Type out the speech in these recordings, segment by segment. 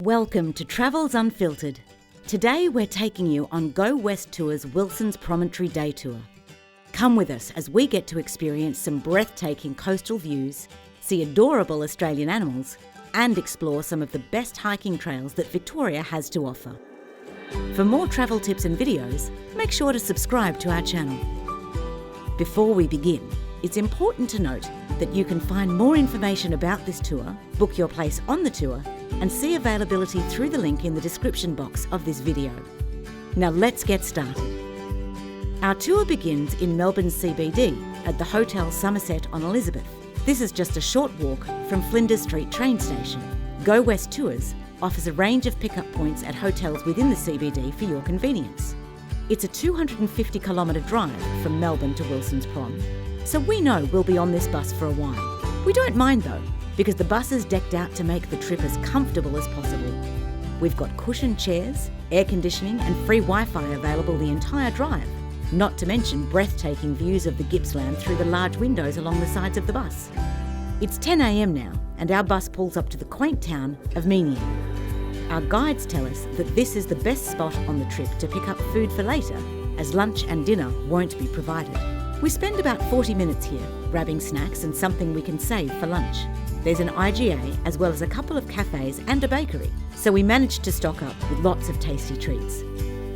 Welcome to Travels Unfiltered. Today we're taking you on Go West Tour's Wilsons Promontory Day Tour. Come with us as we get to experience some breathtaking coastal views, see adorable Australian animals, and explore some of the best hiking trails that Victoria has to offer. For more travel tips and videos, make sure to subscribe to our channel. Before we begin, it's important to note that you can find more information about this tour, book your place on the tour, and see availability through the link in the description box of this video. Now let's get started. Our tour begins in Melbourne CBD at the Hotel Somerset on Elizabeth. This is just a short walk from Flinders Street train station. Go West Tours offers a range of pickup points at hotels within the CBD for your convenience. It's a 250-kilometre drive from Melbourne to Wilsons Prom, so we know we'll be on this bus for a while. We don't mind though, because the bus is decked out to make the trip as comfortable as possible. We've got cushioned chairs, air conditioning and free Wi-Fi available the entire drive, not to mention breathtaking views of the Gippsland through the large windows along the sides of the bus. It's 10 a.m. now and our bus pulls up to the quaint town of Meeniyan. Our guides tell us that this is the best spot on the trip to pick up food for later, as lunch and dinner won't be provided. We spend about 40 minutes here, grabbing snacks and something we can save for lunch. There's an IGA as well as a couple of cafes and a bakery, so we managed to stock up with lots of tasty treats.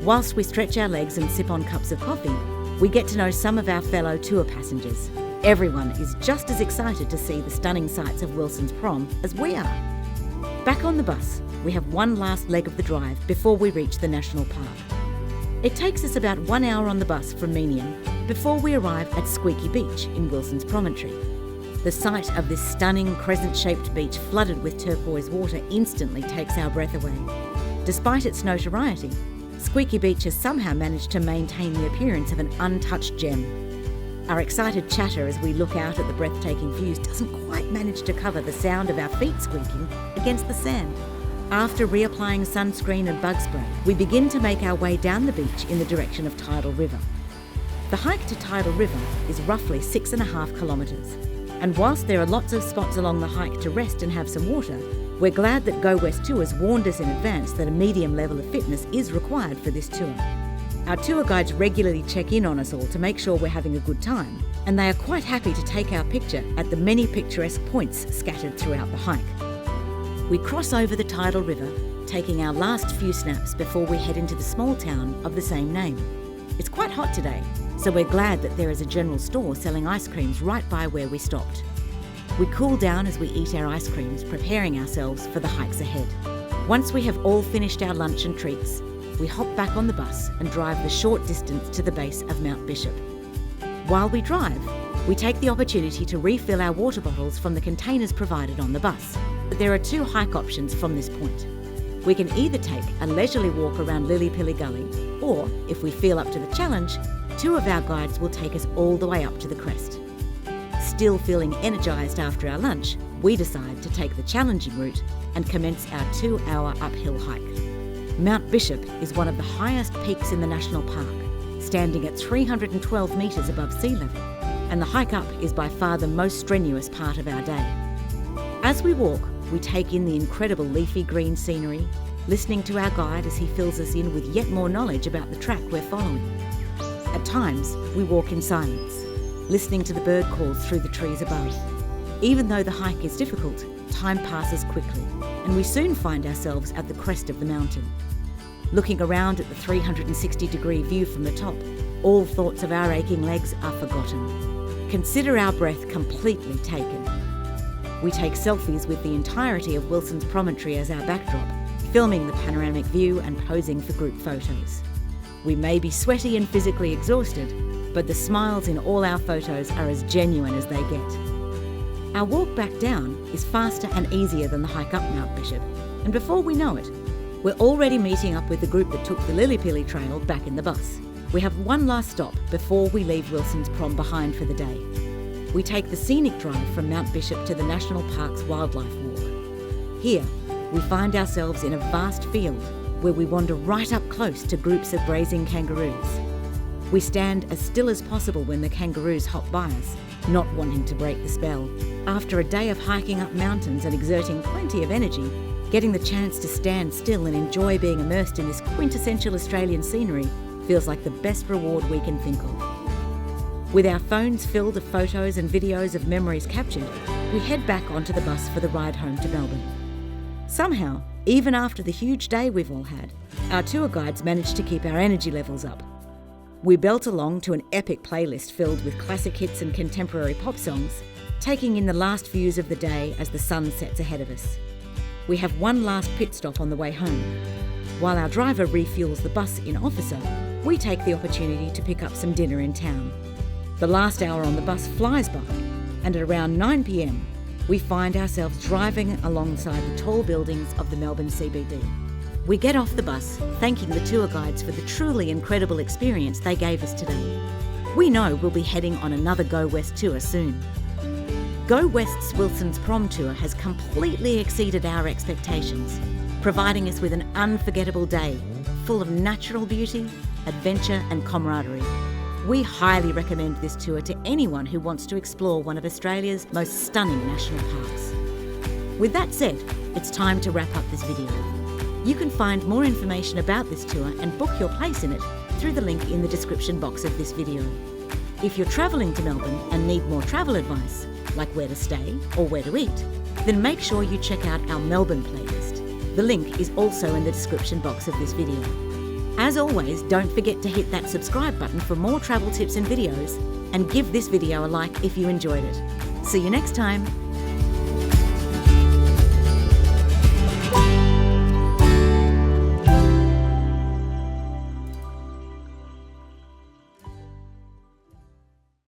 Whilst we stretch our legs and sip on cups of coffee, we get to know some of our fellow tour passengers. Everyone is just as excited to see the stunning sights of Wilsons Prom as we are. Back on the bus, we have one last leg of the drive before we reach the national park. It takes us about 1 hour on the bus from Meeniyan before we arrive at Squeaky Beach in Wilsons Promontory. The sight of this stunning crescent-shaped beach flooded with turquoise water instantly takes our breath away. Despite its notoriety, Squeaky Beach has somehow managed to maintain the appearance of an untouched gem. Our excited chatter as we look out at the breathtaking views doesn't quite manage to cover the sound of our feet squeaking against the sand. After reapplying sunscreen and bug spray, we begin to make our way down the beach in the direction of Tidal River. The hike to Tidal River is roughly 6.5 kilometres. And whilst there are lots of spots along the hike to rest and have some water, we're glad that Go West Tours warned us in advance that a medium level of fitness is required for this tour. Our tour guides regularly check in on us all to make sure we're having a good time, and they are quite happy to take our picture at the many picturesque points scattered throughout the hike. We cross over the Tidal River, taking our last few snaps before we head into the small town of the same name. It's quite hot today, so we're glad that there is a general store selling ice creams right by where we stopped. We cool down as we eat our ice creams, preparing ourselves for the hikes ahead. Once we have all finished our lunch and treats, we hop back on the bus and drive the short distance to the base of Mount Bishop. While we drive, we take the opportunity to refill our water bottles from the containers provided on the bus. But there are two hike options from this point. We can either take a leisurely walk around Lilly-Pilly Gully, or, if we feel up to the challenge, two of our guides will take us all the way up to the crest. Still feeling energised after our lunch, we decide to take the challenging route and commence our 2-hour uphill hike. Mount Bishop is one of the highest peaks in the national park, standing at 312 metres above sea level, and the hike up is by far the most strenuous part of our day. As we walk, we take in the incredible leafy green scenery, listening to our guide as he fills us in with yet more knowledge about the track we're following. At times, we walk in silence, listening to the bird calls through the trees above. Even though the hike is difficult, time passes quickly, and we soon find ourselves at the crest of the mountain. Looking around at the 360-degree view from the top, all thoughts of our aching legs are forgotten. Consider our breath completely taken. We take selfies with the entirety of Wilsons Promontory as our backdrop, filming the panoramic view and posing for group photos. We may be sweaty and physically exhausted, but the smiles in all our photos are as genuine as they get. Our walk back down is faster and easier than the hike up Mount Bishop, and before we know it, we're already meeting up with the group that took the Lilly-Pilly Trail back in the bus. We have one last stop before we leave Wilsons Prom behind for the day. We take the scenic drive from Mount Bishop to the National Park's Wildlife Walk. Here, we find ourselves in a vast field where we wander right up close to groups of grazing kangaroos. We stand as still as possible when the kangaroos hop by us, not wanting to break the spell. After a day of hiking up mountains and exerting plenty of energy, Getting the chance to stand still and enjoy being immersed in this quintessential Australian scenery feels like the best reward we can think of. With our phones filled with photos and videos of memories captured, we head back onto the bus for the ride home to Melbourne. Somehow, even after the huge day we've all had, our tour guides managed to keep our energy levels up. We belt along to an epic playlist filled with classic hits and contemporary pop songs, taking in the last views of the day as the sun sets ahead of us. We have one last pit stop on the way home. While our driver refuels the bus in Officer, we take the opportunity to pick up some dinner in town. The last hour on the bus flies by, and at around 9 p.m, we find ourselves driving alongside the tall buildings of the Melbourne CBD. We get off the bus, thanking the tour guides for the truly incredible experience they gave us today. We know we'll be heading on another Go West tour soon. Go West's Wilsons Prom tour has completely exceeded our expectations, providing us with an unforgettable day full of natural beauty, adventure and camaraderie. We highly recommend this tour to anyone who wants to explore one of Australia's most stunning national parks. With that said, it's time to wrap up this video. You can find more information about this tour and book your place in it through the link in the description box of this video. If you're travelling to Melbourne and need more travel advice, like where to stay or where to eat, then make sure you check out our Melbourne playlist. The link is also in the description box of this video. As always, don't forget to hit that subscribe button for more travel tips and videos, and give this video a like if you enjoyed it. See you next time.